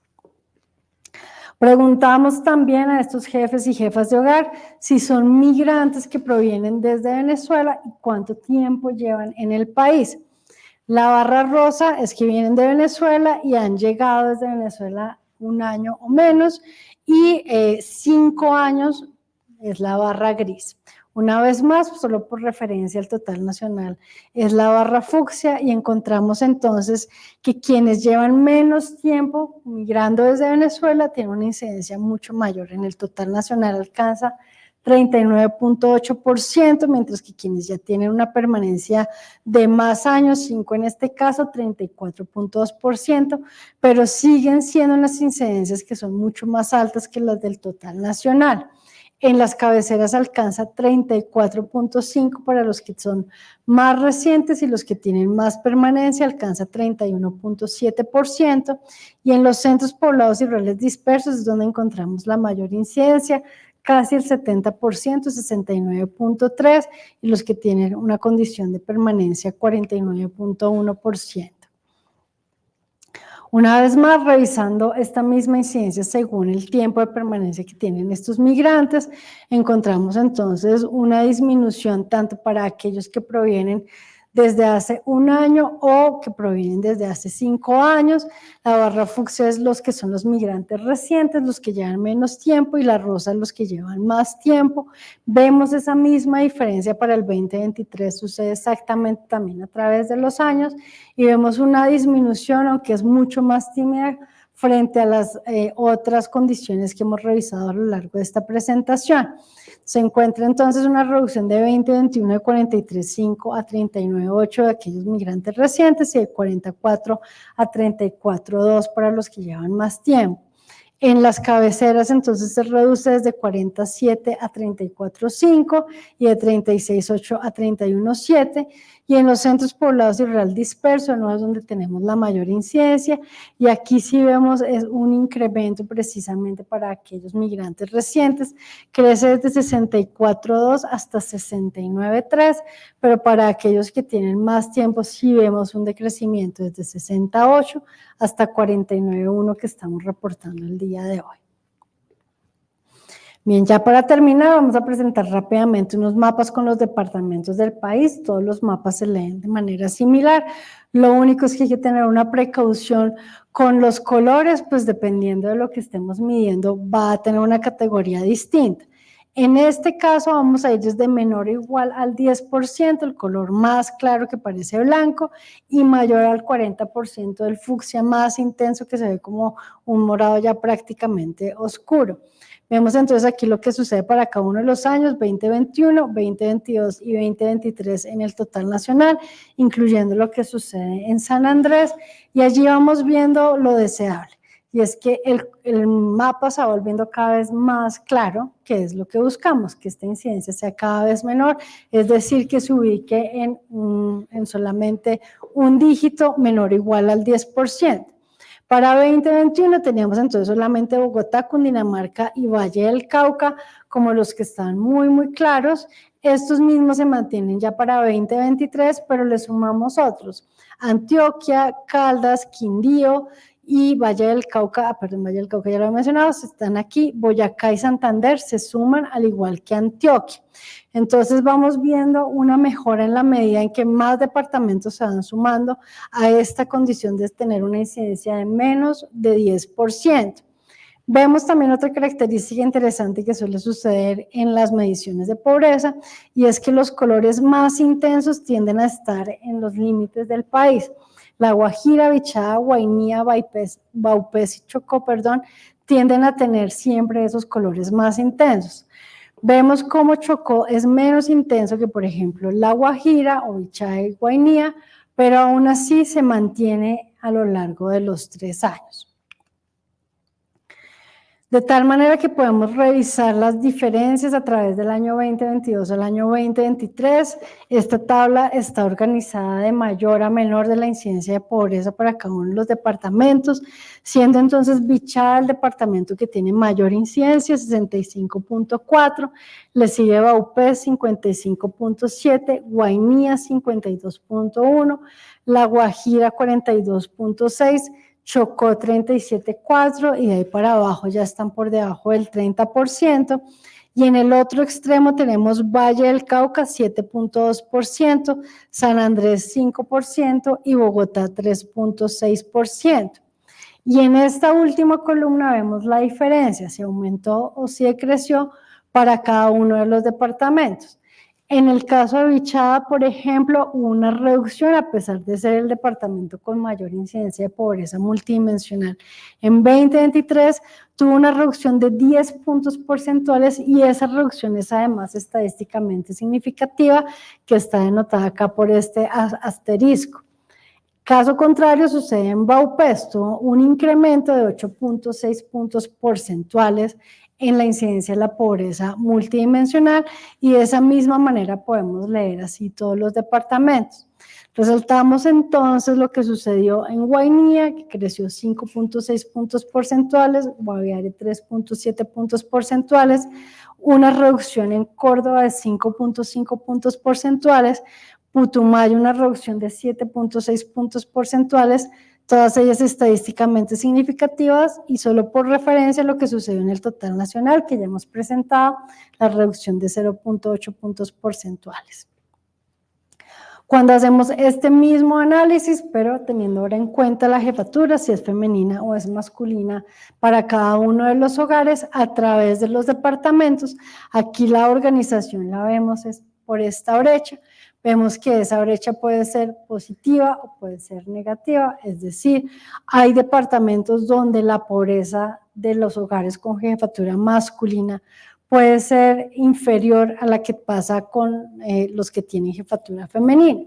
Preguntamos también a estos jefes y jefas de hogar si son migrantes que provienen desde Venezuela y cuánto tiempo llevan en el país. La barra rosa es que vienen de Venezuela y han llegado desde Venezuela un año o menos, y 5 años es la barra gris. Una vez más, solo por referencia al total nacional, es la barra fucsia, y encontramos entonces que quienes llevan menos tiempo migrando desde Venezuela tienen una incidencia mucho mayor. En el total nacional alcanza 39.8%, mientras que quienes ya tienen una permanencia de más años, 5 en este caso, 34.2%, pero siguen siendo unas incidencias que son mucho más altas que las del total nacional. En las cabeceras alcanza 34.5 para los que son más recientes, y los que tienen más permanencia alcanza 31.7%, y en los centros poblados y rurales dispersos es donde encontramos la mayor incidencia, casi el 70%, 69.3%, y los que tienen una condición de permanencia 49.1%. Una vez más, revisando esta misma incidencia según el tiempo de permanencia que tienen estos migrantes, encontramos entonces una disminución tanto para aquellos que provienen desde hace un año o que provienen desde hace 5 años. La barra fucsia es los que son los migrantes recientes, los que llevan menos tiempo, y la rosa los que llevan más tiempo. Vemos esa misma diferencia para el 2023, sucede exactamente también a través de los años, y vemos una disminución, aunque es mucho más tímida, frente a las otras condiciones que hemos revisado a lo largo de esta presentación. Se encuentra entonces una reducción de 2021 de 43.5 a 39.8 de aquellos migrantes recientes, y de 44 a 34.2 para los que llevan más tiempo. En las cabeceras, entonces, se reduce desde 40.7 a 34.5 y de 36.8 a 31.7. Y en los centros poblados y rural disperso, no es donde tenemos la mayor incidencia. Y aquí sí vemos es un incremento precisamente para aquellos migrantes recientes. Crece desde 64.2 hasta 69.3, pero para aquellos que tienen más tiempo sí vemos un decrecimiento desde 68 hasta 49.1 que estamos reportando el día de hoy. Bien, ya para terminar vamos a presentar rápidamente unos mapas con los departamentos del país. Todos los mapas se leen de manera similar. Lo único es que hay que tener una precaución con los colores, pues dependiendo de lo que estemos midiendo va a tener una categoría distinta. En este caso vamos a ir desde menor o igual al 10%, el color más claro que parece blanco, y mayor al 40% del fucsia más intenso que se ve como un morado ya prácticamente oscuro. Vemos entonces aquí lo que sucede para cada uno de los años, 2021, 2022 y 2023 en el total nacional, incluyendo lo que sucede en San Andrés, y allí vamos viendo lo deseable. Y es que el mapa se va volviendo cada vez más claro, que es lo que buscamos, que esta incidencia sea cada vez menor, es decir, que se ubique en solamente un dígito menor o igual al 10%. Para 2021 teníamos entonces solamente Bogotá, Cundinamarca y Valle del Cauca como los que están muy claros. Estos mismos se mantienen ya para 2023, pero le sumamos otros. Antioquia, Caldas, Quindío y Valle del Cauca, Valle del Cauca ya lo he mencionado, están aquí. Boyacá y Santander se suman al igual que Antioquia. Entonces vamos viendo una mejora en la medida en que más departamentos se van sumando a esta condición de tener una incidencia de menos de 10%. Vemos también otra característica interesante que suele suceder en las mediciones de pobreza, y es que los colores más intensos tienden a estar en los límites del país. La Guajira, Bichada, Guainía, Vaupés y Chocó, tienden a tener siempre esos colores más intensos. Vemos cómo Chocó es menos intenso que, por ejemplo, La Guajira o Bichada y Guainía, pero aún así se mantiene a lo largo de los 3 años. De tal manera que podemos revisar las diferencias a través del año 2022 al año 2023. Esta tabla está organizada de mayor a menor de la incidencia de pobreza para cada uno de los departamentos, siendo entonces Bichada el departamento que tiene mayor incidencia, 65.4, le sigue Vaupés, 55.7, Guainía, 52.1, La Guajira, 42.6, Chocó 37.4 y de ahí para abajo ya están por debajo del 30%. Y en el otro extremo tenemos Valle del Cauca 7.2%, San Andrés 5% y Bogotá 3.6%. Y en esta última columna vemos la diferencia, si aumentó o si decreció para cada uno de los departamentos. En el caso de Bichada, por ejemplo, hubo una reducción a pesar de ser el departamento con mayor incidencia de pobreza multidimensional. En 2023 tuvo una reducción de 10 puntos porcentuales y esa reducción es además estadísticamente significativa, que está denotada acá por este asterisco. Caso contrario sucede en Vaupés, tuvo un incremento de 8.6 puntos porcentuales en la incidencia de la pobreza multidimensional, y de esa misma manera podemos leer así todos los departamentos. Resaltamos entonces lo que sucedió en Guainía, que creció 5.6 puntos porcentuales, Guaviare 3.7 puntos porcentuales, una reducción en Córdoba de 5.5 puntos porcentuales, Putumayo una reducción de 7.6 puntos porcentuales, todas ellas estadísticamente significativas, y solo por referencia a lo que sucedió en el total nacional, que ya hemos presentado, la reducción de 0.8 puntos porcentuales. Cuando hacemos este mismo análisis, pero teniendo ahora en cuenta la jefatura, si es femenina o es masculina, para cada uno de los hogares a través de los departamentos, aquí la organización la vemos es por esta brecha. Vemos que esa brecha puede ser positiva o puede ser negativa, es decir, hay departamentos donde la pobreza de los hogares con jefatura masculina puede ser inferior a la que pasa con los que tienen jefatura femenina.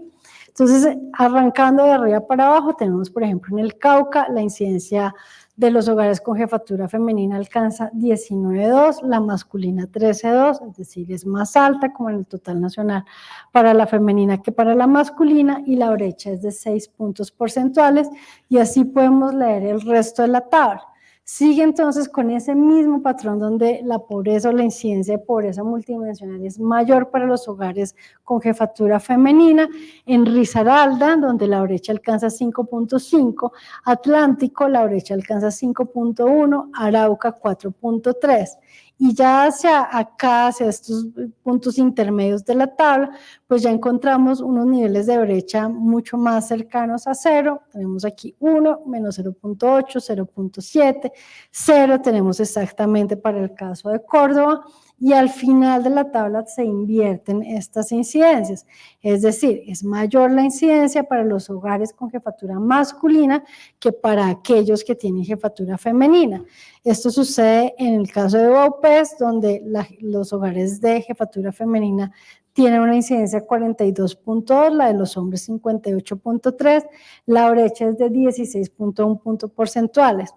Entonces, arrancando de arriba para abajo, tenemos, por ejemplo, en el Cauca la incidencia de los hogares con jefatura femenina alcanza 19,2, la masculina 13,2, es decir, es más alta como en el total nacional para la femenina que para la masculina, y la brecha es de 6 puntos porcentuales, y así podemos leer el resto de la tabla. Sigue entonces con ese mismo patrón donde la pobreza o la incidencia de pobreza multidimensional es mayor para los hogares con jefatura femenina. En Risaralda, donde la brecha alcanza 5,5, Atlántico la brecha alcanza 5,1, Arauca 4,3. Y ya hacia acá, hacia estos puntos intermedios de la tabla, pues ya encontramos unos niveles de brecha mucho más cercanos a 0. Tenemos aquí 1, menos 0,8, 0,7, 0 tenemos exactamente para el caso de Córdoba, y al final de la tabla se invierten estas incidencias. Es decir, es mayor la incidencia para los hogares con jefatura masculina que para aquellos que tienen jefatura femenina. Esto sucede en el caso de Baupés, donde los hogares de jefatura femenina tienen una incidencia 42,2, la de los hombres 58,3, la brecha es de 16,1 puntos porcentuales.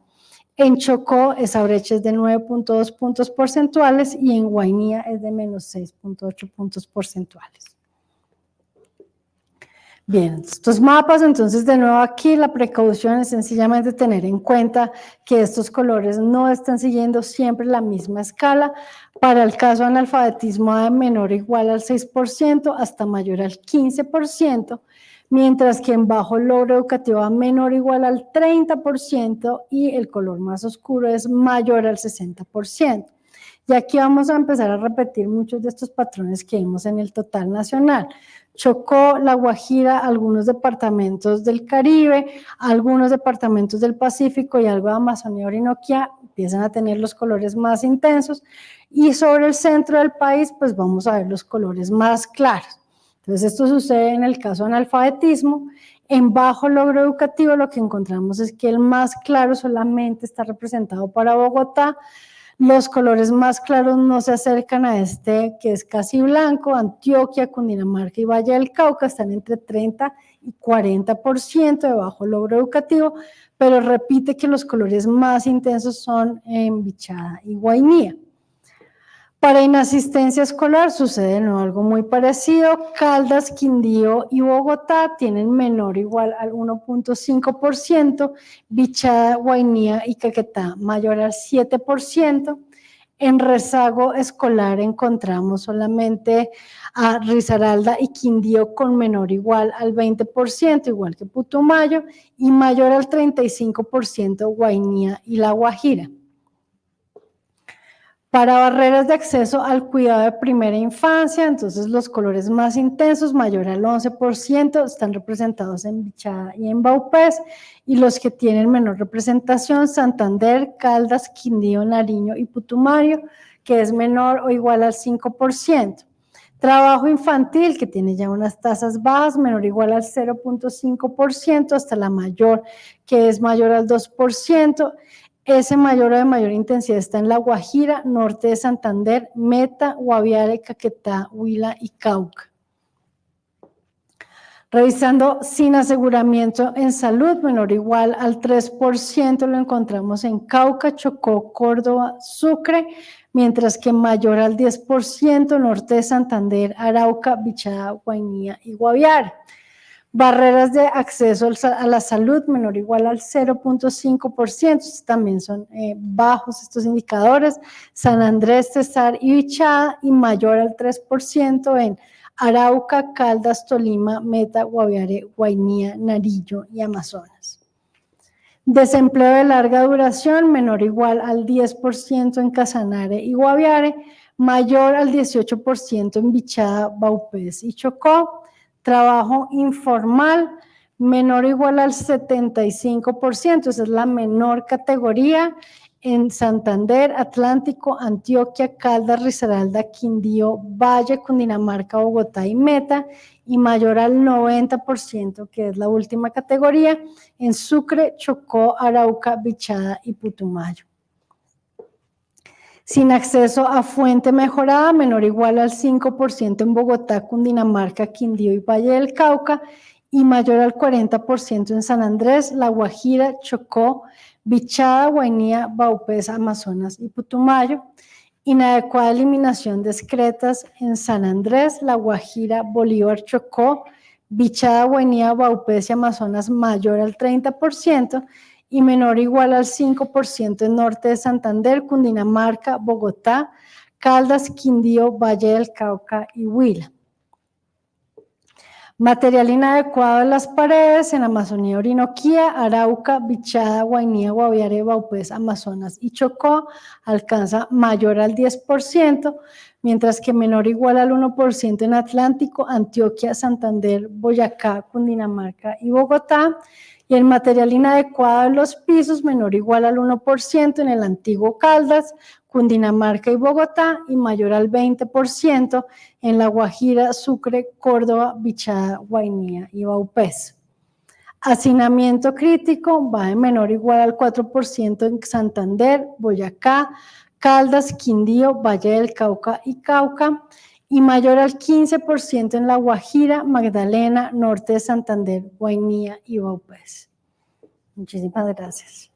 En Chocó esa brecha es de 9,2 puntos porcentuales y en Guainía es de menos 6,8 puntos porcentuales. Bien, estos mapas, entonces de nuevo aquí la precaución es sencillamente tener en cuenta que estos colores no están siguiendo siempre la misma escala. Para el caso de analfabetismo de menor o igual al 6% hasta mayor al 15%, mientras que en bajo logro educativo a menor o igual al 30% y el color más oscuro es mayor al 60%. Y aquí vamos a empezar a repetir muchos de estos patrones que vimos en el total nacional. Chocó, La Guajira, algunos departamentos del Caribe, algunos departamentos del Pacífico y algo de Amazonía, Orinoquia empiezan a tener los colores más intensos, y sobre el centro del país pues vamos a ver los colores más claros. Entonces esto sucede en el caso de analfabetismo. En bajo logro educativo lo que encontramos es que el más claro solamente está representado para Bogotá. Los colores más claros no se acercan a este que es casi blanco. Antioquia, Cundinamarca y Valle del Cauca están entre 30 y 40% de bajo logro educativo, pero repite que los colores más intensos son en Bichada y Guainía. Para inasistencia escolar sucede ¿no? algo muy parecido. Caldas, Quindío y Bogotá tienen menor o igual al 1,5%, Bichada, Guainía y Caquetá mayor al 7%. En rezago escolar encontramos solamente a Risaralda y Quindío con menor o igual al 20%, igual que Putumayo, y mayor al 35% Guainía y La Guajira. Para barreras de acceso al cuidado de primera infancia, entonces los colores más intensos, mayor al 11%, están representados en Bichada y en Baupés, y los que tienen menor representación, Santander, Caldas, Quindío, Nariño y Putumayo, que es menor o igual al 5%. Trabajo infantil, que tiene ya unas tasas bajas, menor o igual al 0,5%, hasta la mayor, que es mayor al 2%. Ese mayor o de mayor intensidad está en La Guajira, norte de Santander, Meta, Guaviare, Caquetá, Huila y Cauca. Revisando sin aseguramiento en salud, menor o igual al 3% lo encontramos en Cauca, Chocó, Córdoba, Sucre, mientras que mayor al 10% norte de Santander, Arauca, Bichada, Guainía y Guaviare. Barreras de acceso a la salud menor o igual al 0,5%, también son bajos estos indicadores, San Andrés, Cesar y Bichada, y mayor al 3% en Arauca, Caldas, Tolima, Meta, Guaviare, Guainía, Nariño y Amazonas. Desempleo de larga duración menor o igual al 10% en Casanare y Guaviare, mayor al 18% en Bichada, Baupés y Chocó. Trabajo informal, menor o igual al 75%, esa es la menor categoría en Santander, Atlántico, Antioquia, Caldas, Risaralda, Quindío, Valle, Cundinamarca, Bogotá y Meta, y mayor al 90%, que es la última categoría, en Sucre, Chocó, Arauca, Bichada y Putumayo. Sin acceso a fuente mejorada, menor o igual al 5% en Bogotá, Cundinamarca, Quindío y Valle del Cauca, y mayor al 40% en San Andrés, La Guajira, Chocó, Bichada, Guainía, Vaupés, Amazonas y Putumayo. Inadecuada eliminación de excretas en San Andrés, La Guajira, Bolívar, Chocó, Bichada, Guainía, Vaupés y Amazonas mayor al 30% y menor o igual al 5% en norte de Santander, Cundinamarca, Bogotá, Caldas, Quindío, Valle del Cauca y Huila. Material inadecuado en las paredes en Amazonía, Orinoquía, Arauca, Bichada, Guainía, Guaviare, Vaupés, Amazonas y Chocó alcanza mayor al 10%, mientras que menor o igual al 1% en Atlántico, Antioquia, Santander, Boyacá, Cundinamarca y Bogotá. Y el material inadecuado en los pisos menor o igual al 1% en el antiguo Caldas, Cundinamarca y Bogotá, y mayor al 20% en La Guajira, Sucre, Córdoba, Bichada, Guainía y Vaupés. Hacinamiento crítico va de menor o igual al 4% en Santander, Boyacá, Caldas, Quindío, Valle del Cauca y Cauca, y mayor al 15% en La Guajira, Magdalena, norte de Santander, Guainía y Vaupés. Muchísimas gracias.